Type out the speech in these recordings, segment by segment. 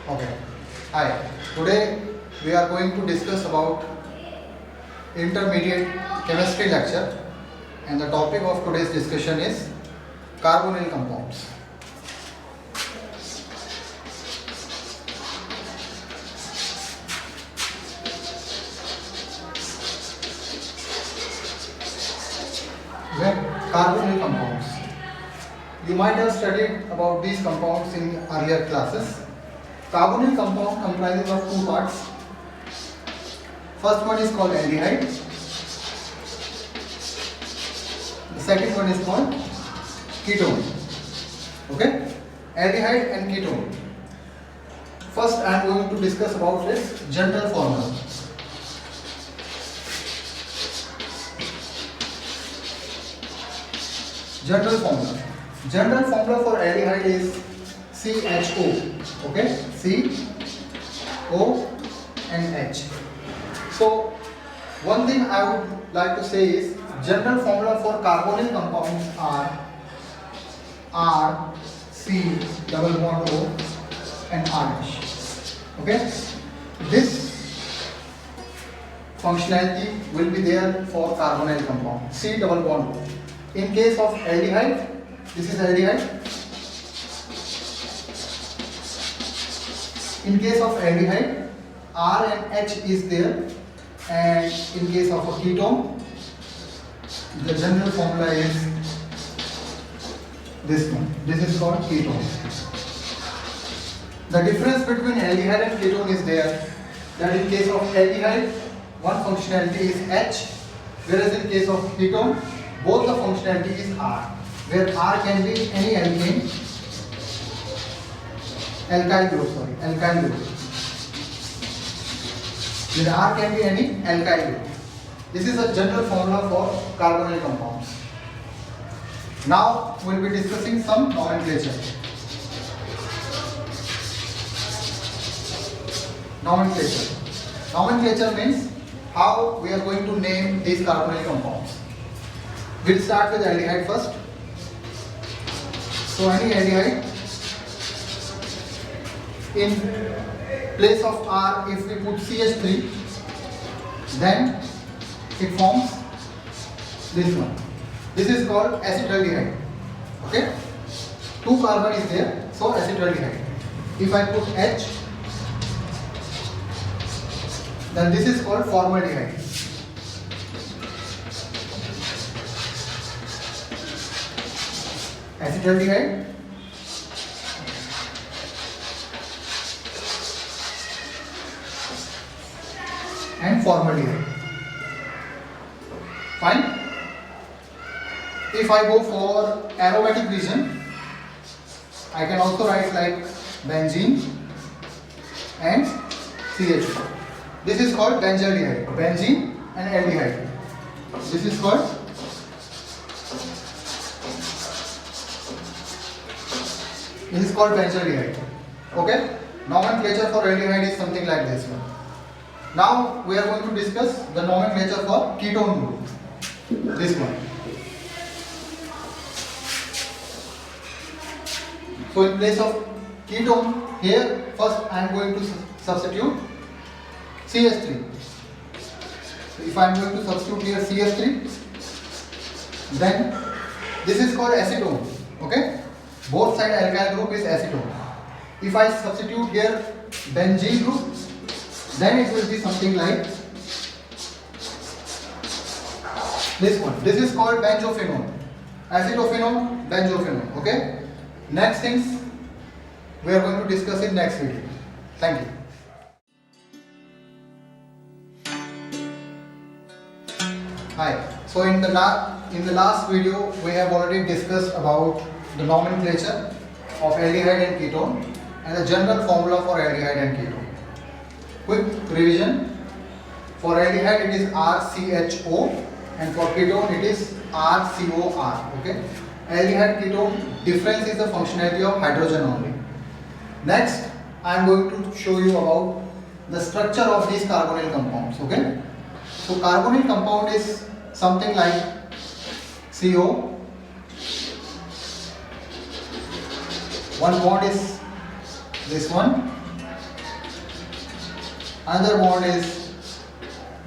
Okay. Hi. Today we are going to discuss about intermediate chemistry lecture, and the topic of today's discussion is carbonyl compounds. Carbonyl compounds. You might have studied about these compounds in earlier classes. Carbonyl compound comprises of two parts. First one is called aldehyde. The second one is called ketone. Okay? Aldehyde and ketone. First I am going to discuss about its general formula. General formula. General formula for aldehyde is CHO. Okay? CO and H. So one thing I would like to say is general formula for carbonyl compounds are R, C, double bond O and RH. Okay? This functionality will be there for carbonyl compound. C double bond O. In case of aldehyde, this is aldehyde. In case of aldehyde, R and H is there, and in case of a ketone, the general formula is this one. This is called ketone. The difference between aldehyde and ketone is there, that in case of aldehyde, one functionality is H, whereas in case of ketone, both the functionality is R, where R can be any alkane, alkyl group. Where R can be any alkyl group. This is a general formula for carbonyl compounds. Now we will be discussing some nomenclature. Nomenclature means how we are going to name these carbonyl compounds. We'll start with aldehyde first. So any aldehyde, in place of R, if we put CH3, then it forms this one. This is called acetaldehyde. Okay? 2 carbon is there, so acetaldehyde. If I put H, then this is called formaldehyde. Acetaldehyde and formaldehyde. Fine. If I go for aromatic region, I can also write like benzene and CH4. This is called benzaldehyde. Benzene and aldehyde. This is called benzaldehyde. Okay? Nomenclature for aldehyde is something like this one. Now we are going to discuss the nomenclature for ketone group. This one. So in place of ketone, here first I am going to substitute CH3. So if I am going to substitute here CH3, then this is called acetone. Okay? Both side alkyl group is acetone. If I substitute here benzene group, then it will be something like this one. This is called benzophenone. Acetophenone, benzophenone. Okay? Next things we are going to discuss in next video. Thank you. Hi. So in the last video we have already discussed about the nomenclature of aldehyde and ketone and the general formula for aldehyde and ketone. Quick revision. For aldehyde it is RCHO and for ketone it is RCOR. Okay? Aldehyde ketone difference is the functionality of hydrogen only. Next I am going to show you about the structure of these carbonyl compounds. Okay? So carbonyl compound is something like CO, one bond is this one, Another bond is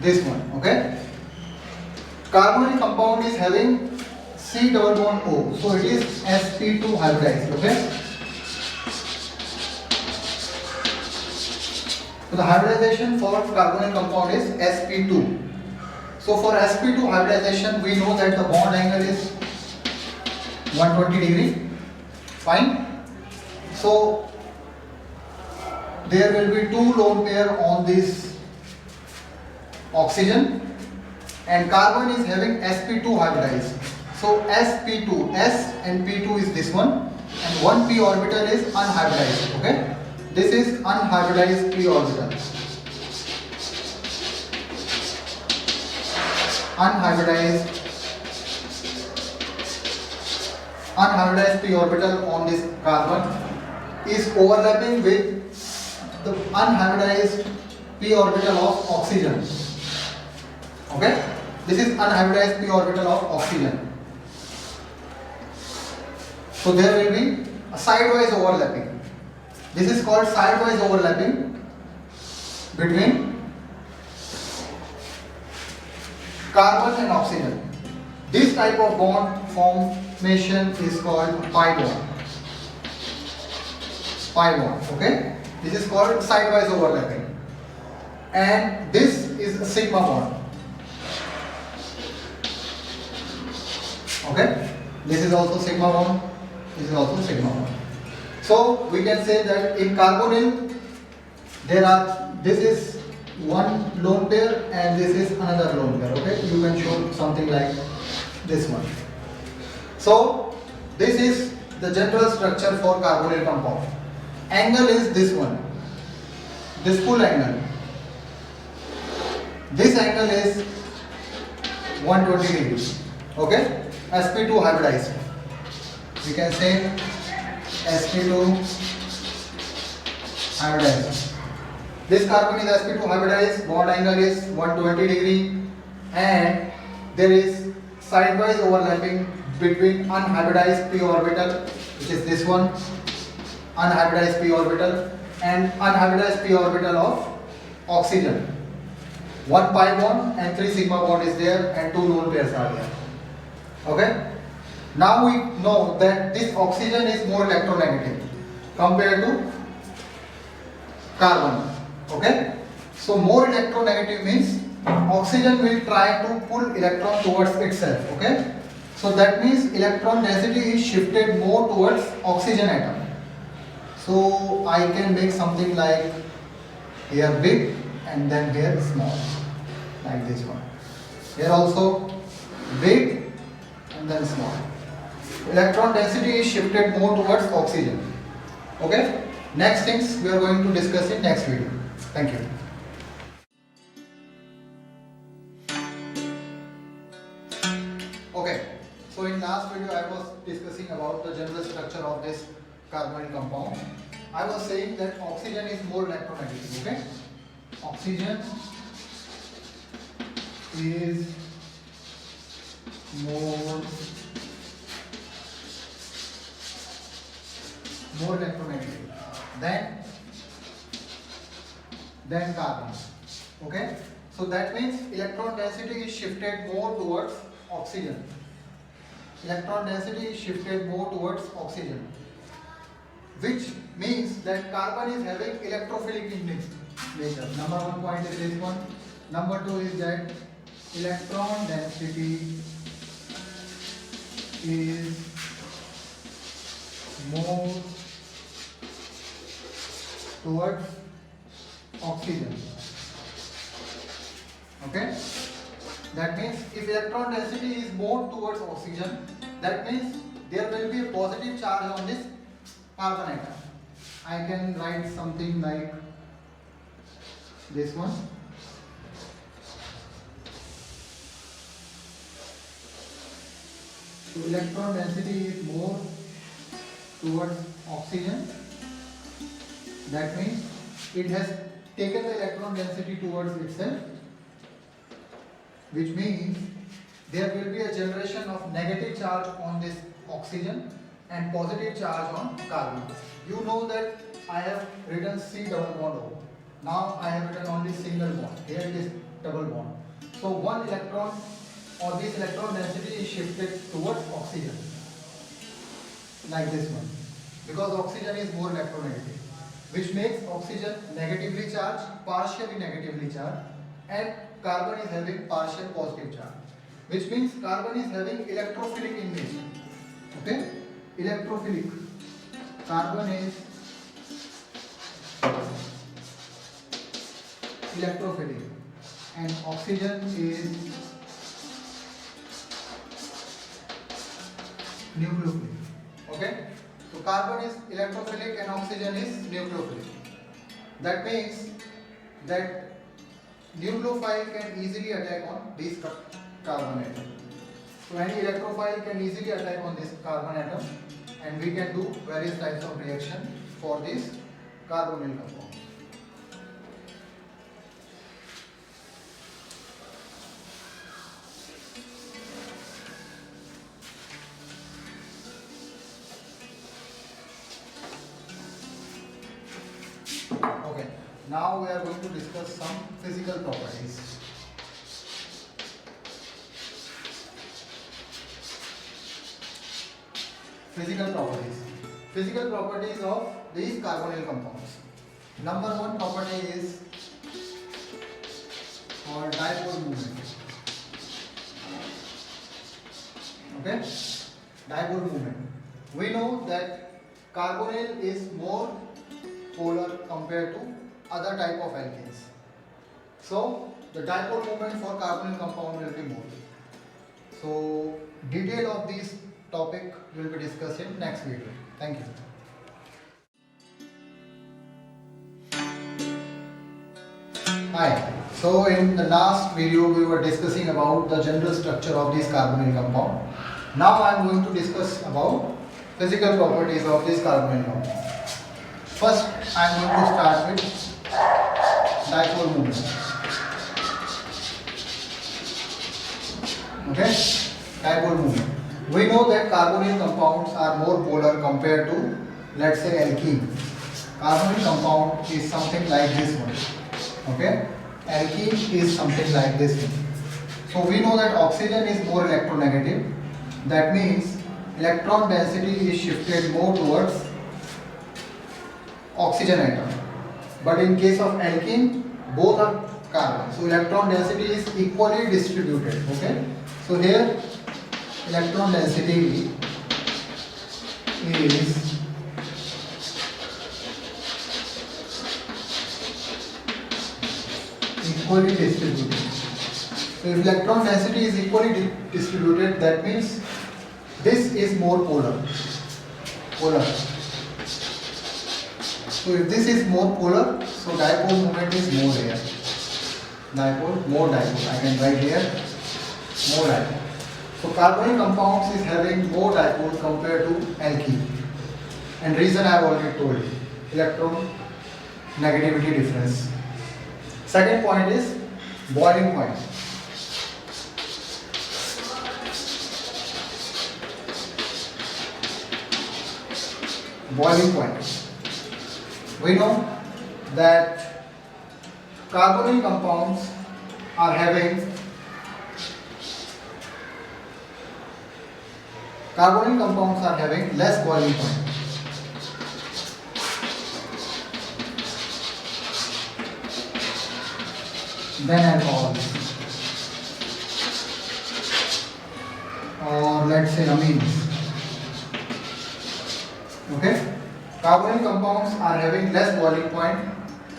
this one. Okay. Carbonyl compound is having C double bond O, so it is sp2 hybridized. Okay. So the hybridization for carbonyl compound is sp2. So for sp2 hybridization, we know that the bond angle is 120 degree. Fine. So there will be two lone pair on this oxygen, and carbon is having sp2 hybridized. So sp2, s and p2 is this one, and one p orbital is unhybridized. Okay, this is unhybridized p orbital. Unhybridized p orbital on this carbon is overlapping with the unhybridized p orbital of oxygen. Okay, this is unhybridized p orbital of oxygen. So there will be a sidewise overlapping. This is called sidewise overlapping between carbon and oxygen. This type of bond formation is called pi bond. Pi bond. Okay, this is called sidewise overlapping, and this is a sigma bond. Okay, this is also sigma bond. This is also sigma bond. So we can say that in carbonyl this is one lone pair and this is another lone pair. Okay, you can show something like this one. So this is the general structure for carbonyl compound. Angle is this one, this full angle. This angle is 120 degrees. Okay, sp2 hybridized. We can say sp2 hybridized. This carbon is sp2 hybridized. Bond angle is 120 degree, and there is sidewise overlapping between unhybridized p orbital, which is this one, unhybridized p orbital, and unhybridized p orbital of oxygen. One pi bond and three sigma bond is there, and two lone pairs are there. Okay. Now we know that this oxygen is more electronegative compared to carbon. Okay. So more electronegative means oxygen will try to pull electron towards itself. Okay. So that means electron density is shifted more towards oxygen atom. So I can make something like here big and then here small, like this one. Here also big and then small. Electron density is shifted more towards oxygen. Okay. Next things we are going to discuss in next video. Thank you. Okay. So in last video I was discussing about the general structure of this carbonyl compound. I was saying that oxygen is more electronegative. Okay. Oxygen is more electronegative than carbon. Okay, so that means electron density is shifted more towards oxygen. Electron density is shifted more towards oxygen, which means that carbon is having electrophilic in nature. Number one point is this one. Number two is that electron density is more towards oxygen. Okay, that means if electron density is more towards oxygen, that means there will be a positive charge on this carbon atom. I can write something like this one. So electron density is more towards oxygen. That means it has taken the electron density towards itself, which means there will be a generation of negative charge on this oxygen and positive charge on carbon. You know that I have written C double bond O. Now I have written only single bond. Here it is double bond. So one electron or this electron density is shifted towards oxygen, like this one, because oxygen is more electronegative, which makes oxygen negatively charged, partially negatively charged, and carbon is having partial positive charge, which means carbon is having electrophilic in nature. Okay, electrophilic. Carbon is electrophilic and oxygen is nucleophilic. Okay, so carbon is electrophilic and oxygen is nucleophilic. That means that nucleophile can easily attack on this carbon atom. So any electrophile can easily attack on this carbon atom, and we can do various types of reaction for this carbonyl compound. Okay, now we are going to discuss some physical properties. Physical properties. Physical properties of these carbonyl compounds. Number one property is called dipole moment. Okay, dipole moment. We know that carbonyl is more polar compared to other type of alkanes. So the dipole moment for carbonyl compound will be more. So detail of this topic will be discussed in next video. Thank you. Hi. So in the last video we were discussing about the general structure of this carbonyl compound. Now I am going to discuss about physical properties of this carbonyl compound. First I am going to start with dipole moment. Okay, dipole moment. We know that carbonyl compounds are more polar compared to, let's say, alkene. Carbonyl compound is something like this one. Okay, alkene is something like this one. So we know that oxygen is more electronegative. That means electron density is shifted more towards oxygen atom. But in case of alkene, both are carbon. So electron density is equally distributed. Okay, so here electron density is equally distributed. So if electron density is equally distributed, that means this is more polar. So if this is more polar, so dipole moment is more here. More dipole. I can write here more dipole. So carbonyl compounds is having more dipole compared to alkene. And reason I have already told you. Electron negativity difference. Second point is boiling point. Boiling point. We know that carbonyl compounds are having less boiling point. Than alcohol, or let's say amines. Okay, carbonyl compounds are having less boiling point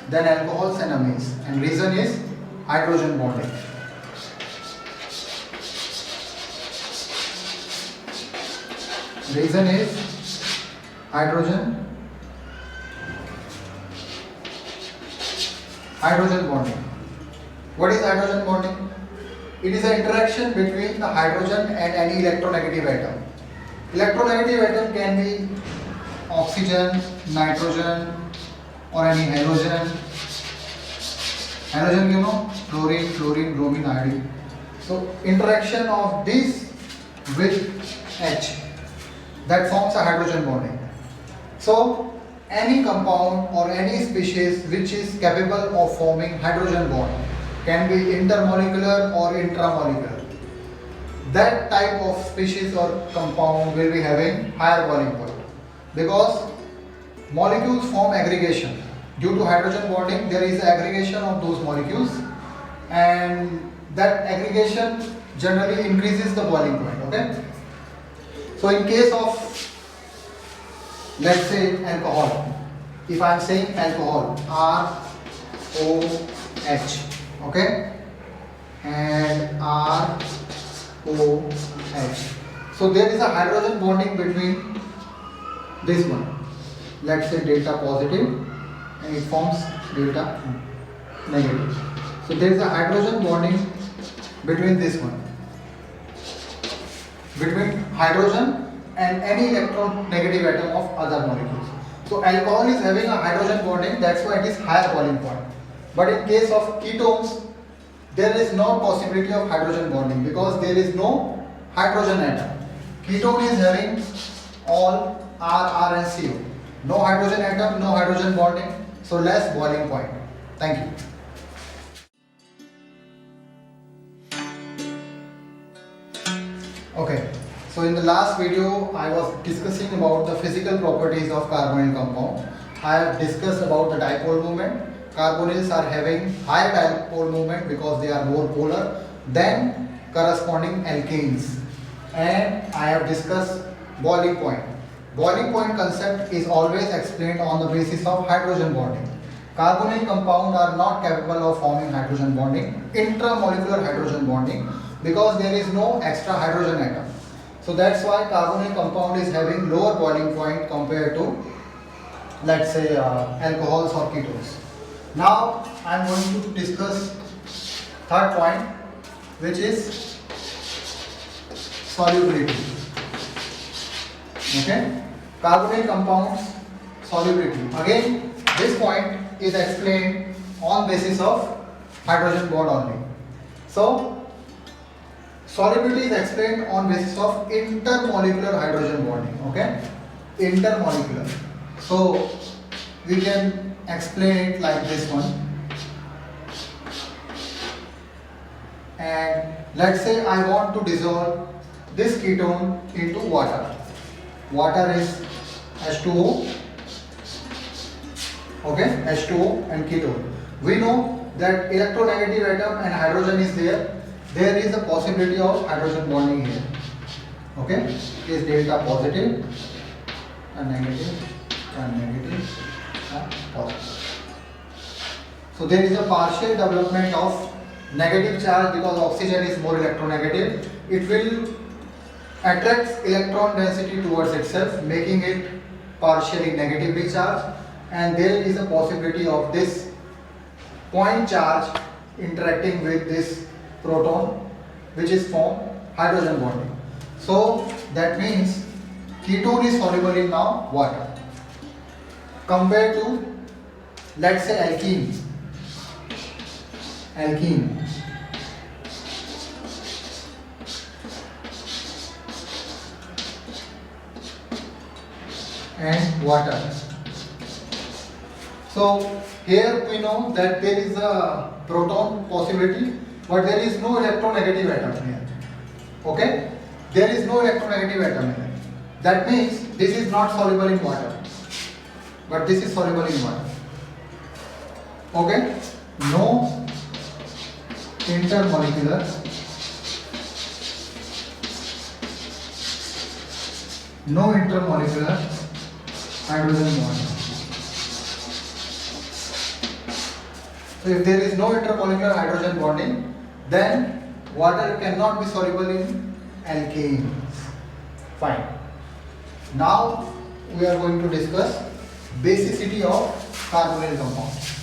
than alcohols and amines, and reason is hydrogen bonding. Reason is hydrogen bonding. What is hydrogen bonding? It is an interaction between the hydrogen and any electronegative atom. Electronegative atom can be oxygen, nitrogen, or any halogen. Halogen, you know, fluorine, bromine, iodine. So interaction of this with H, that forms a hydrogen bonding. So any compound or any species which is capable of forming hydrogen bond, can be intermolecular or intramolecular. That type of species or compound will be having higher boiling point, because molecules form aggregation. Due to hydrogen bonding, there is aggregation of those molecules, and that aggregation generally increases the boiling point. Okay. So in case of, let's say, alcohol, if I am saying alcohol, ROH, okay, and ROH. So there is a hydrogen bonding between this one, let's say delta positive, and it forms delta negative. So there is a hydrogen bonding between this one, between hydrogen and any electron negative atom of other molecules. So alcohol is having a hydrogen bonding, that's why it is higher boiling point. But in case of ketones, there is no possibility of hydrogen bonding because there is no hydrogen atom. Ketone is having all R and CO. No hydrogen atom, no hydrogen bonding, so less boiling point. Thank you. Okay, so in the last video I was discussing about the physical properties of carbonyl compound. I have discussed about the dipole moment. Carbonyls are having high dipole moment because they are more polar than corresponding alkanes. And I have discussed boiling point. Boiling point concept is always explained on the basis of hydrogen bonding. Carbonyl compounds are not capable of forming hydrogen bonding, intramolecular hydrogen bonding, because there is no extra hydrogen atom. So that's why carbonyl compound is having lower boiling point compared to, let's say, alcohols or ketones. Now I am going to discuss third point, which is solubility. Okay, carbonyl compounds solubility. Again, this point is explained on basis of hydrogen bond only. So solubility is explained on basis of intermolecular hydrogen bonding. Okay, intermolecular. So we can explain it like this one. And let's say I want to dissolve this ketone into water. Water is H2O. Okay, H2O and ketone. We know that electronegative atom and hydrogen is there. There is a possibility of hydrogen bonding here. Okay, it is delta positive and negative and negative and positive. So there is a partial development of negative charge because oxygen is more electronegative. It will attract electron density towards itself, making it partially negatively charged, and there is a possibility of this point charge interacting with this proton, which is formed hydrogen bonding. So that means ketone is soluble in now water compared to, let's say, alkene. And water. So here we know that there is a proton possibility, but there is no electronegative atom here. Okay, there is no electronegative atom here. That means this is not soluble in water, but this is soluble in water. Okay, no intermolecular hydrogen bond. So if there is no intermolecular hydrogen bonding, then water cannot be soluble in alkanes. Fine. Now we are going to discuss basicity of carbonyl compounds.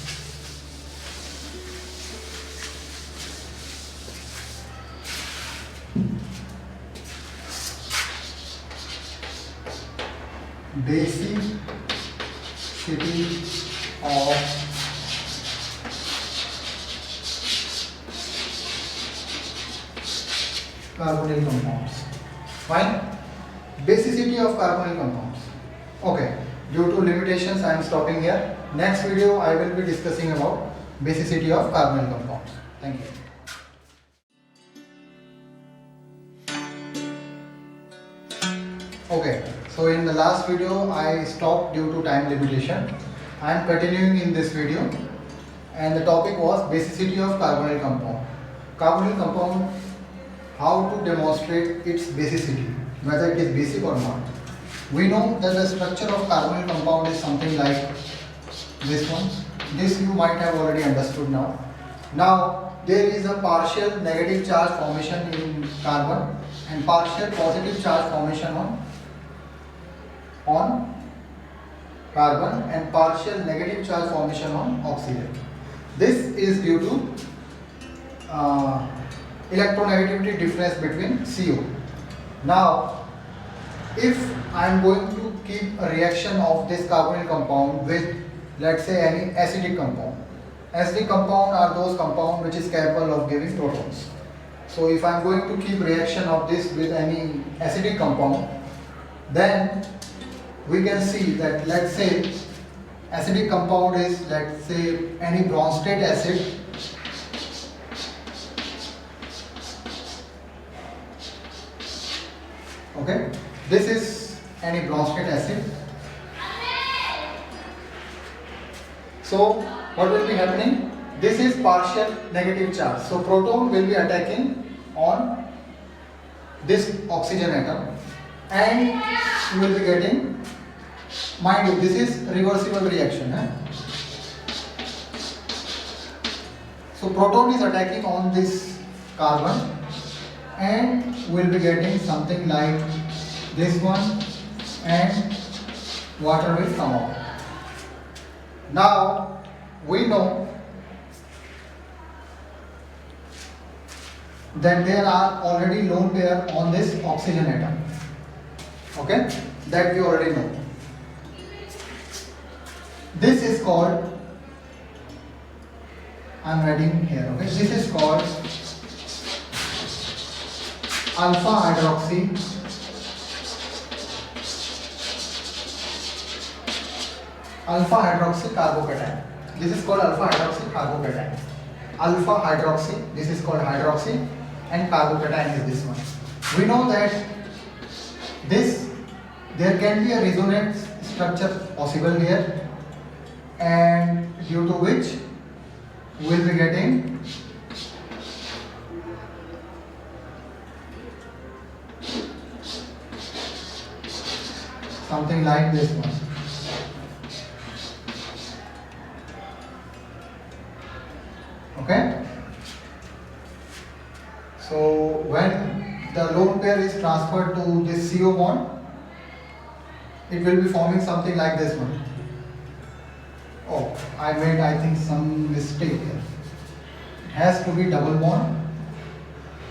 Basicity of carbonyl compounds. Fine. Basicity of carbonyl compounds. Okay. due to limitations I am stopping here. Next video I will be discussing about basicity of carbonyl compounds. Thank you. Okay, so in the last video I stopped due to time limitation. I am continuing in this video, and the topic was basicity of carbonyl compound. Carbonyl compound, how to demonstrate its basicity, whether it is basic or not. We know that the structure of carbonyl compound is something like this one. This you might have already understood now. Now there is a partial negative charge formation in carbon and partial positive charge formation on carbon and partial negative charge formation on oxygen. This is due to electronegativity difference between CO. Now, if I am going to keep a reaction of this carbonyl compound with, let's say, any acidic compound. Acidic compound are those compounds which is capable of giving protons. So if I am going to keep reaction of this with any acidic compound, then we can see that, let's say, acidic compound is, let's say, any Bronsted acid. Okay, this is any Bronsted acid. So what will be happening? This is partial negative charge. So proton will be attacking on this oxygen atom, and you will be getting, mind you, this is reversible reaction. So proton is attacking on this carbon, and we will be getting something like this one, and water will come out. Now we know that there are already lone pair on this oxygen atom. Okay, that we already know. This is called, I am writing here, okay, this is called alpha hydroxy carbocation. This is called alpha hydroxy carbocation. Alpha hydroxy, this is called hydroxy, and carbocation is this one. We know that there can be a resonance structure possible here, and due to which we will be getting something like this one. Okay, so when the lone pair is transferred to this CO bond, it will be forming something like this one. Oh, I made, I think, some mistake here. It has to be double bond,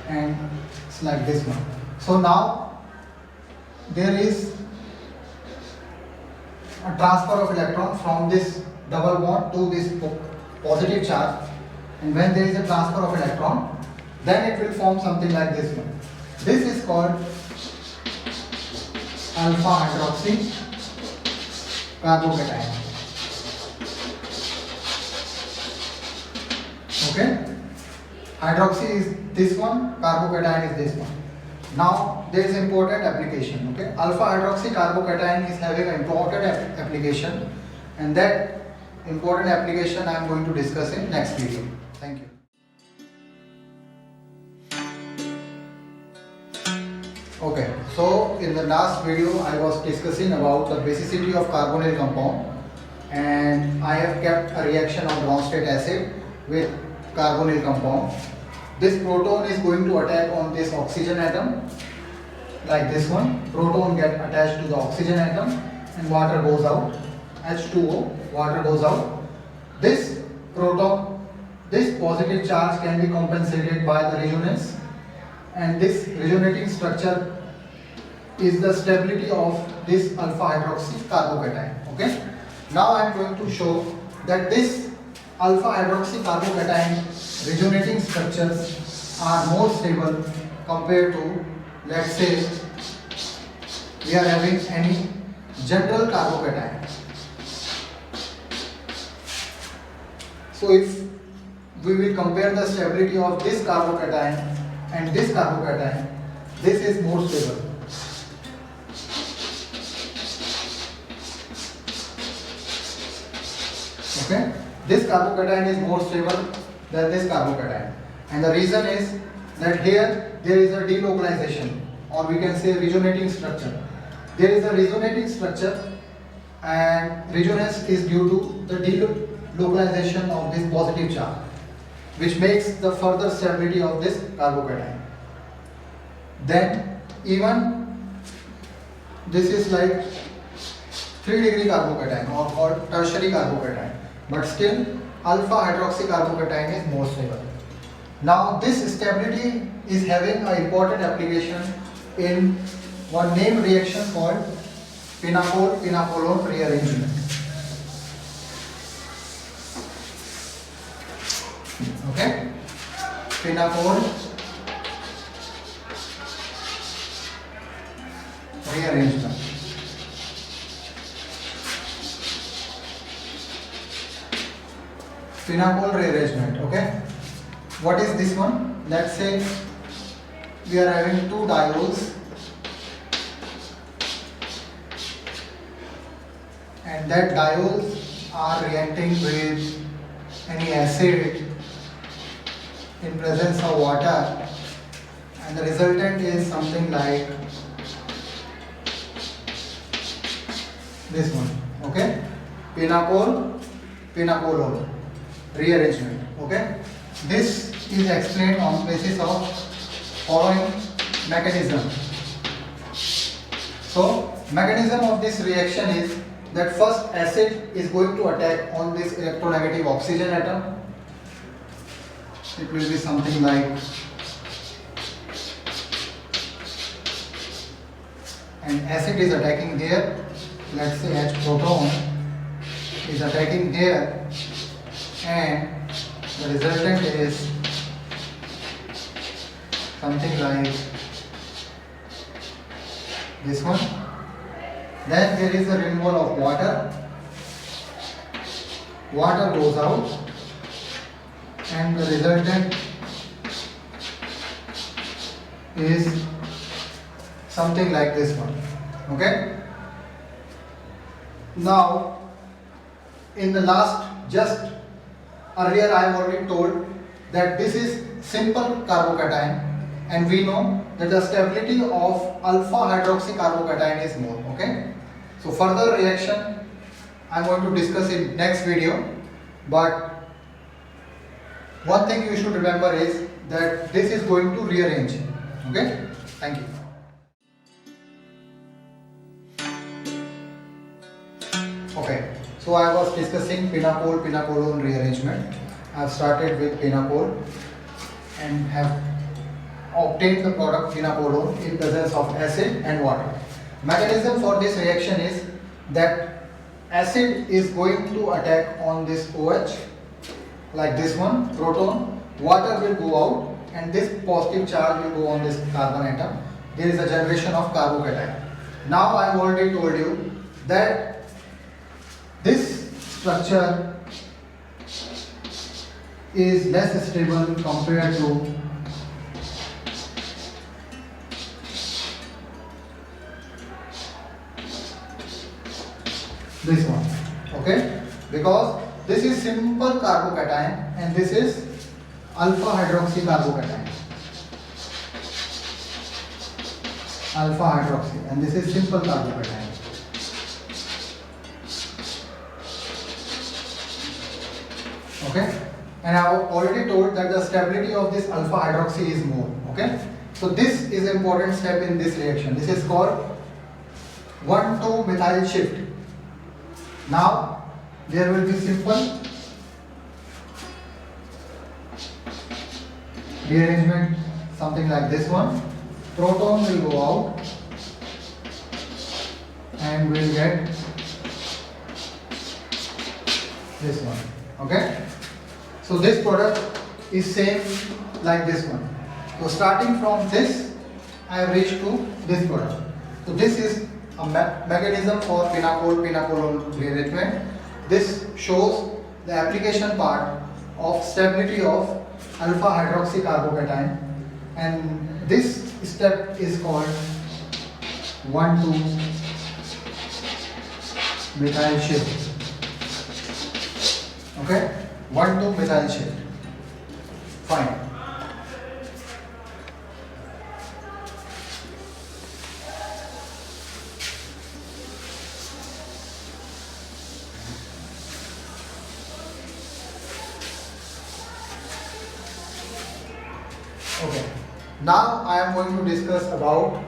and it's like this one. So now there is a transfer of electron from this double bond to this positive charge, and when there is a transfer of electron, then it will form something like this one. This is called alpha hydroxy carbocation. Okay, hydroxy is this one, carbocation is this one. Now there is important application. Okay, alpha hydroxy carbocation is having an important application, and that important application I am going to discuss in next video. Thank you. Okay, so in the last video I was discussing about the basicity of carbonyl compound, and I have kept a reaction of Bronsted acid with carbonyl compound. This proton is going to attack on this oxygen atom like this one. Proton get attached to the oxygen atom and water goes out, H2O, water goes out. This proton, this positive charge can be compensated by the resonance, and this resonating structure is the stability of this alpha hydroxy carbocation. Okay, now I am going to show that this alpha hydroxy carbocation resonating structures are more stable compared to, let's say, we are having any general carbocation. So if we will compare the stability of this carbocation and this carbocation, this is more stable. Okay, this carbocation is more stable than this carbocation, and the reason is that here there is a delocalization, or we can say resonating structure. There is a resonating structure, and resonance is due to the delocalization of this positive charge, which makes the further stability of this carbocation. Then even this is like 3-degree carbocation or called tertiary carbocation, but still alpha hydroxy carbocation is more stable. Now this stability is having an important application in one named reaction called pinacol-pinacolone rearrangement. Okay, pinacol rearrangement. Pinacol rearrangement. Okay, what is this one? Let's say we are having two diols, and that diols are reacting with any acid in presence of water, and the resultant is something like this one. Okay, pinacol-pinacolone rearrangement. Okay, this is explained on basis of following mechanism. So mechanism of this reaction is that first acid is going to attack on this electronegative oxygen atom. It will be something like, and acid is attacking here. Let's say H proton is attacking here, and the resultant is something like this one. Then there is a removal of water. Water goes out, and the resultant is something like this one. Okay. Now, in the last, just earlier I have already told that this is simple carbocation, and we know that the stability of alpha hydroxy carbocation is more. Okay. So further reaction I am going to discuss in next video, but one thing you should remember is that this is going to rearrange. Okay. Thank you. Okay, so I was discussing pinacol-pinacolone rearrangement. I have started with pinacol and have obtained the product pinacolone in presence of acid and water. Mechanism for this reaction is that acid is going to attack on this OH, like this one, proton. Water will go out, and this positive charge will go on this carbon atom. There is a generation of carbocation. Now I have already told you that this structure is less stable compared to this one. Okay, because this is simple carbocation and this is alpha hydroxy carbocation. Alpha hydroxy, and this is simple carbocation. Okay, and I have already told that the stability of this alpha hydroxy is more. Okay, so this is an important step in this reaction. This is called 1,2 methyl shift. Now there will be simple rearrangement, something like this one. Proton will go out and we'll get this one. Okay, so this product is same like this one. So starting from this, I have reached to this product. So this is a mechanism for pinacol rearrangement. This shows the application part of stability of alpha hydroxycarbocation, and this step is called 1,2-methyl shift. Okay, 1,2-methyl shift. Fine. Okay. Now I am going to discuss about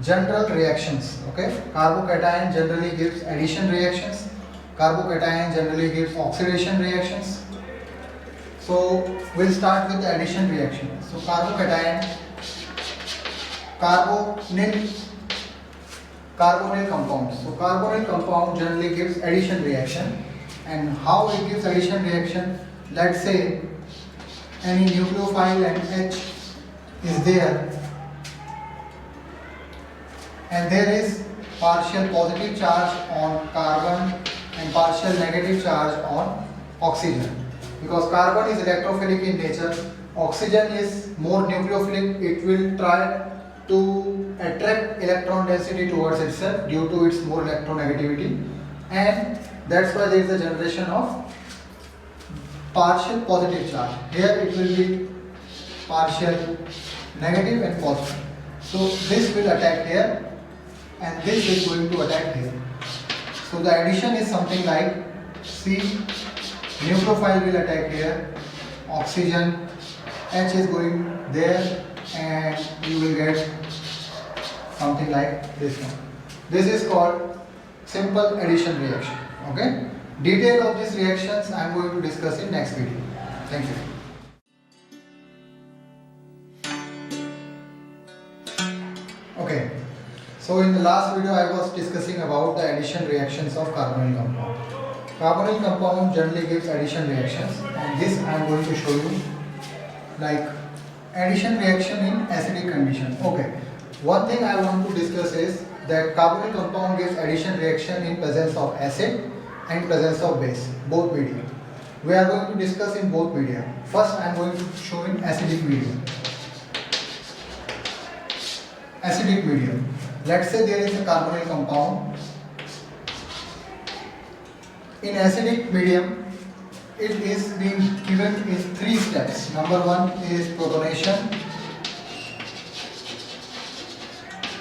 general reactions. Okay. Carbocation generally gives addition reactions. Carbocation generally gives oxidation reactions. So we'll start with the addition reaction. So carbocation, carbonyl compounds. So carbonyl compound generally gives addition reaction. And how it gives addition reaction? Let's say any nucleophile and H is there, and there is partial positive charge on carbon and partial negative charge on oxygen. Because carbon is electrophilic in nature, oxygen is more nucleophilic, it will try to attract electron density towards itself due to its more electronegativity, and that's why there is a generation of partial positive charge. Here it will be partial negative and positive. So this will attack here and this is going to attack here. So the addition is something like C, nucleophile will attack here, oxygen, H is going there, and you will get something like this one. This is called simple addition reaction. Okay. Detail of these reactions I am going to discuss in next video. Thank you. Okay. So in the last video I was discussing about the addition reactions of carbonyl compound. Carbonyl compound generally gives addition reactions, and this I am going to show you like addition reaction in acidic condition. Okay. One thing I want to discuss is that carbonyl compound gives addition reaction in presence of acid and presence of base, both media. We are going to discuss in both media. First I am going to show in acidic medium. Acidic medium. Let's say there is a carbonyl compound. In acidic medium, it is being given in 3 steps. Number 1 is protonation.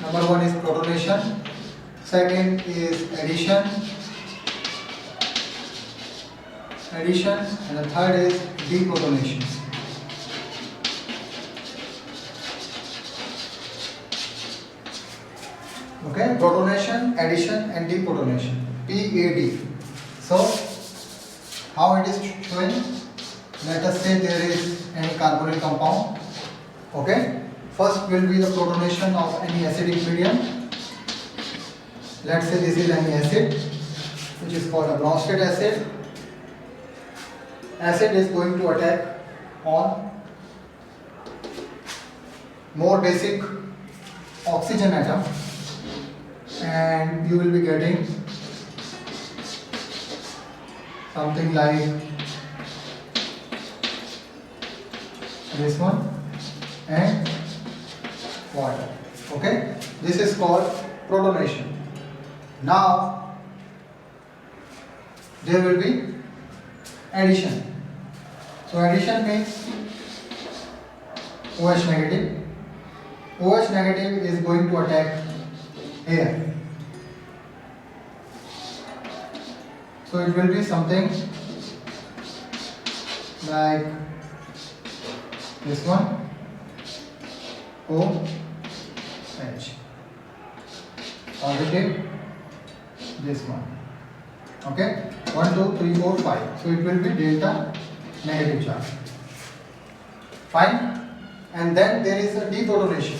Number 1 is protonation. Second is addition, and the third is deprotonation. Okay, protonation, addition and deprotonation, PAD. So how it is showing? Let us say there is any carbonyl compound. Okay, first will be the protonation of any acidic medium. Let's say this is any acid which is called a Bronsted acid. Acid is going to attack on more basic oxygen atom, and you will be getting something like this one and water. Okay, this is called protonation. Now there will be addition. So addition means OH negative. OH negative is going to attack air. So it will be something like this one, OH, positive, this one. Okay, 1, 2, 3, 4, 5. So it will be delta negative charge. Fine. And then there is a deprotonation.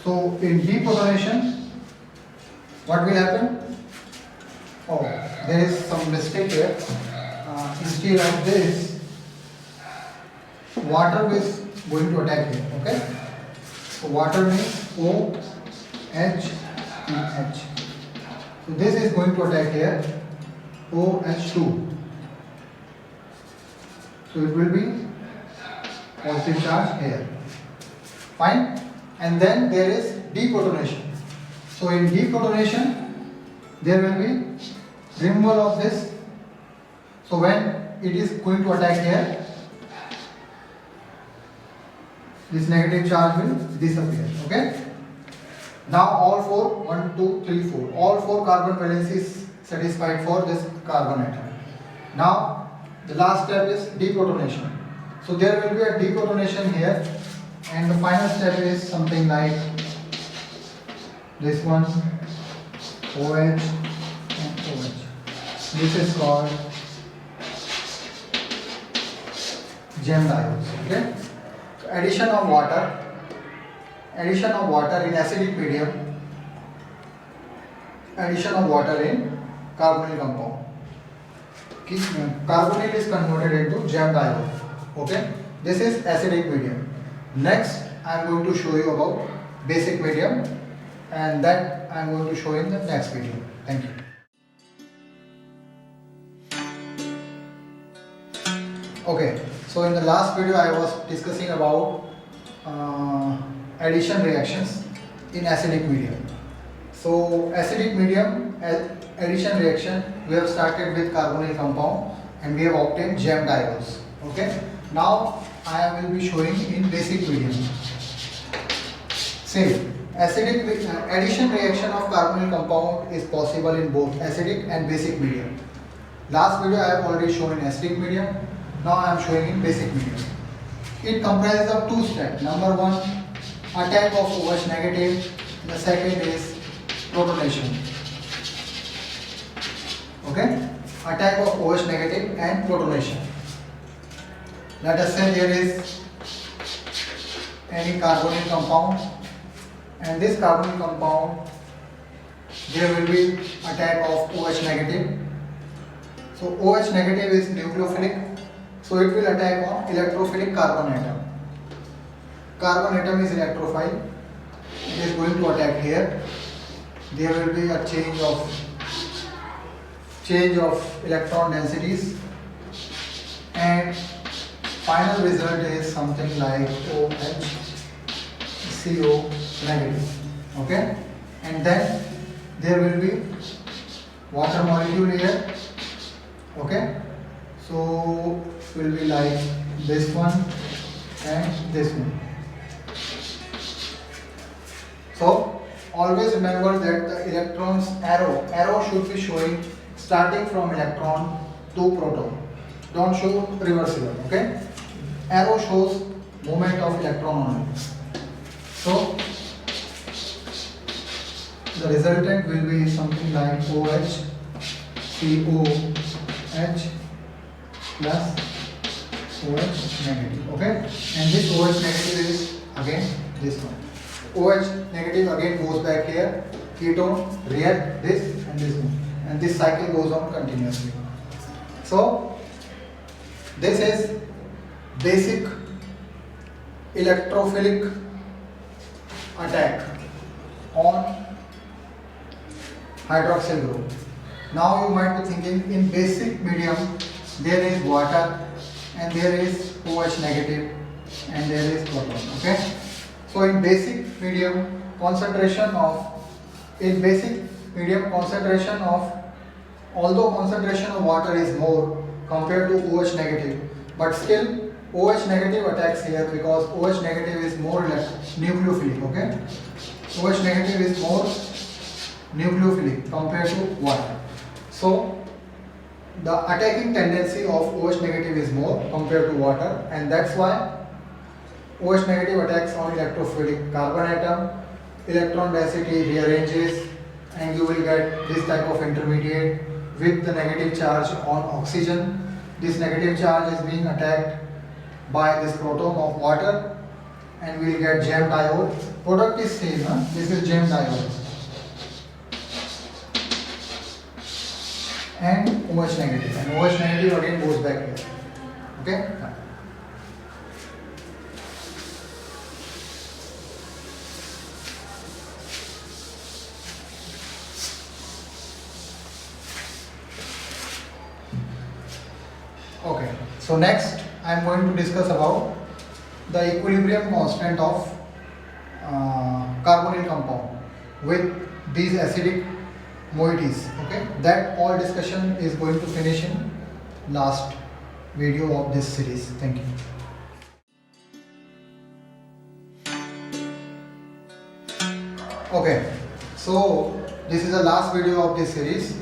So in deprotonation, what will happen? Oh, there is some mistake here. Instead of this, water is going to attack here. Okay. So water means OH CH. So this is going to attack here OH2. So it will be positive charge here. Fine. And then there is deprotonation. So in deprotonation, there will be removal of this. So when it is going to attack here, this negative charge will disappear. Okay. Now all four, 1, 2, 3, 4, all four carbon valencies satisfied for this carbon atom. Now the last step is deprotonation. So there will be a deprotonation here, and the final step is something like this one, OH and OH. This is called gem diodes. Okay. So addition of water in acidic medium, addition of water in carbonyl compound. Carbonyl is converted into gem diode. Okay, this is acidic medium. Next, I am going to show you about basic medium, and that I am going to show in the next video. Thank you. Okay, so in the last video I was discussing about addition reactions in acidic medium. So acidic medium addition reaction, we have started with carbonyl compound and we have obtained gem diodes. Okay, now I will be showing in basic medium. Same acidic addition reaction of carbonyl compound is possible in both acidic and basic medium. Last video I have already shown in acidic medium. Now I am showing in basic medium. It comprises of two steps. Number one, attack of OH negative. The second is protonation. Okay, attack of OH negative and protonation. Let us say there is any carbonyl compound, and this carbonyl compound, there will be attack of OH negative. So OH negative is nucleophilic, so it will attack on electrophilic carbon atom. Carbon atom is electrophile. It is going to attack here. There will be a change of electron densities, and final result is something like OH CO negative. Okay, and then there will be water molecule here. Okay, so it will be like this one and this one. So always remember that the electrons arrow should be showing starting from electron to proton. Don't show reversible. Okay, arrow shows movement of electron only. So the resultant will be something like OH COH plus OH negative. Okay, and this OH negative is again this one. OH negative again goes back here, ketone react this and this one, and this cycle goes on continuously. So this is basic electrophilic attack on hydroxyl group. Now you might be thinking, in basic medium there is water and there is OH negative and there is proton. Okay, so in basic medium concentration of although concentration of water is more compared to OH negative, but still OH negative attacks here because OH negative is more nucleophilic. Okay, OH negative is more nucleophilic compared to water. So the attacking tendency of OH negative is more compared to water, and that's why OH negative attacks on electrophilic carbon atom, electron density rearranges, and you will get this type of intermediate with the negative charge on oxygen. This negative charge is being attacked by this proton of water, and we will get gem diode. Product is same, this is gem diode. And OH negative, and OH negative again goes back here. Okay. Okay, so next I am going to discuss about the equilibrium constant of carbonyl compound with these acidic moieties. Okay, that all discussion is going to finish in last video of this series. Thank you. Okay, so this is the last video of this series.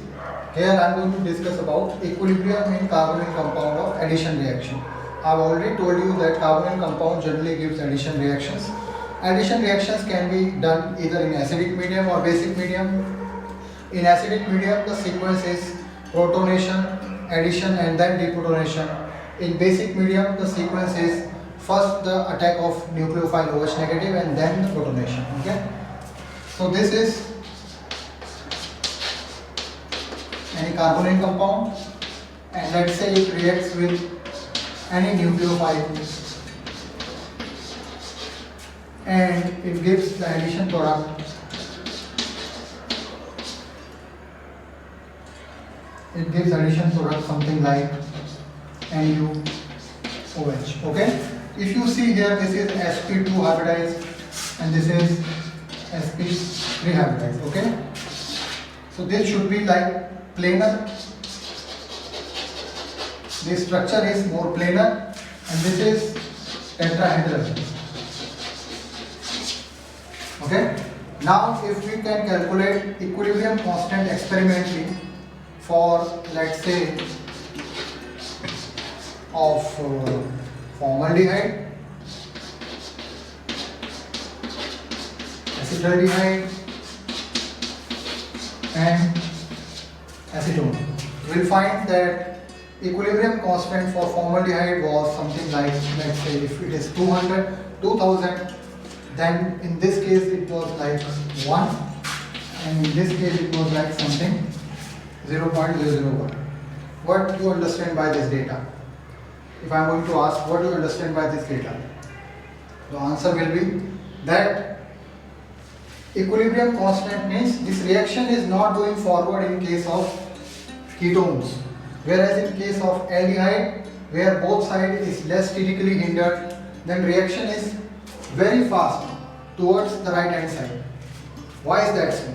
Here I am going to discuss about equilibrium in carbonyl compound of addition reaction. I have already told you that carbonyl compound generally gives addition reactions. Addition reactions can be done either in acidic medium or basic medium. In acidic medium, the sequence is protonation, addition and then deprotonation. In basic medium, the sequence is first the attack of nucleophile OH negative and then the protonation. Okay. So this is any carbonyl compound, and let's say it reacts with any nucleophile and it gives the addition product. It gives addition product something like NuOH. Okay. If you see here, this is sp2 hybridized and this is sp3 hybridized. Okay. So this should be like planar. This structure is more planar and this is tetrahedral. Okay. Now if we can calculate equilibrium constant experimentally for, let's say, of formaldehyde, acetaldehyde and acetone, we will find that equilibrium constant for formaldehyde was something like, let's say, if it is 2000, then in this case it was like 1 and in this case it was like something 0.001. What do you understand by this data? If I am going to ask what do you understand by this data, the answer will be that equilibrium constant means this reaction is not going forward in case of ketones, whereas in case of aldehyde, where both sides is less statically hindered, then reaction is very fast towards the right hand side. Why is that so?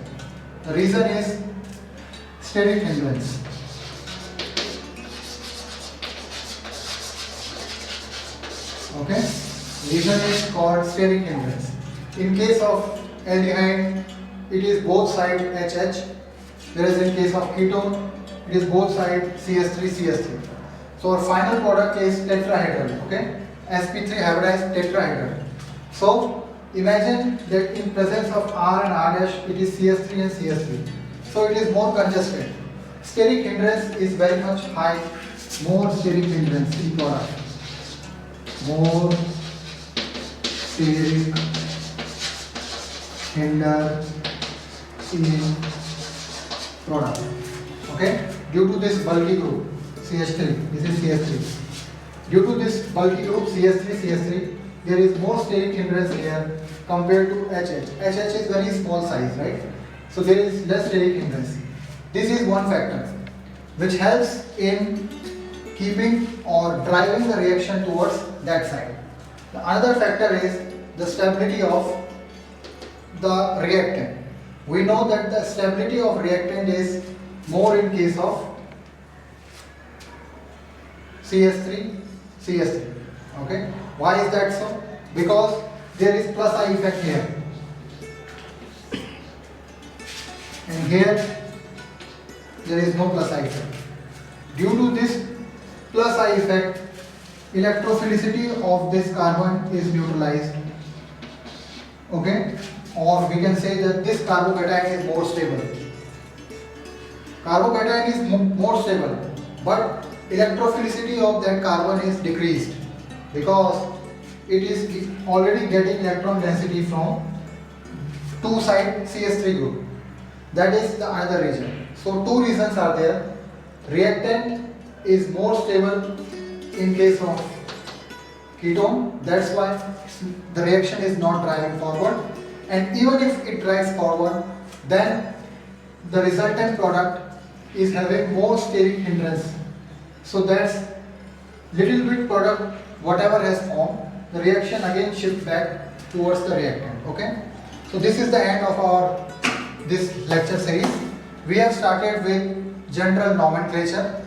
The reason is steric hindrance. Okay, reason is called steric hindrance. In case of aldehyde, it is both sides HH, whereas in case of ketone, it is both sides CH3. So our final product is tetrahedral. Okay, sp3 hybridized tetrahedral. So imagine that in presence of R and R dash, it is CH3 and CH3. So it is more congested. Steric hindrance is very much high. More steric hindrance in product. More steric hindrance in product. Okay, due to this bulky group CH3, this is CH3. Due to this bulky group CH3, there is more steric hindrance here compared to HH. HH is very small size, right? So there is less steric hindrance. This is one factor which helps in keeping or driving the reaction towards that side. The other factor is the stability of the reactant. We know that the stability of reactant is more in case of CH3. Okay, why is that so? Because there is plus I effect here, and here there is no plus I effect. Due to this plus I effect, electrophilicity of this carbon is neutralized. Okay, or we can say that this carbocation is more stable. Carbocation is more stable, but electrophilicity of that carbon is decreased because it is already getting electron density from two side CH3 group. That is the another reason. So two reasons are there. Reactant is more stable in case of ketone, that's why the reaction is not driving forward, and even if it drives forward, then the resultant product is having more steric hindrance. So that's little bit product, whatever has formed, the reaction again shift back towards the reactant. Okay. So this is the end of our this lecture series. We have started with general nomenclature.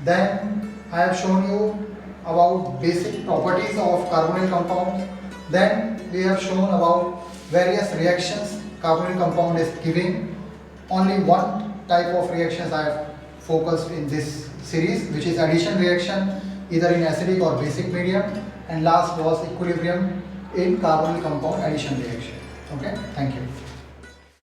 Then I have shown you about basic properties of carbonyl compounds. Then we have shown about various reactions carbonyl compound is giving. Only one type of reactions I have focused in this series, which is addition reaction, either in acidic or basic medium, and last was equilibrium in carbonyl compound addition reaction. Okay, thank you.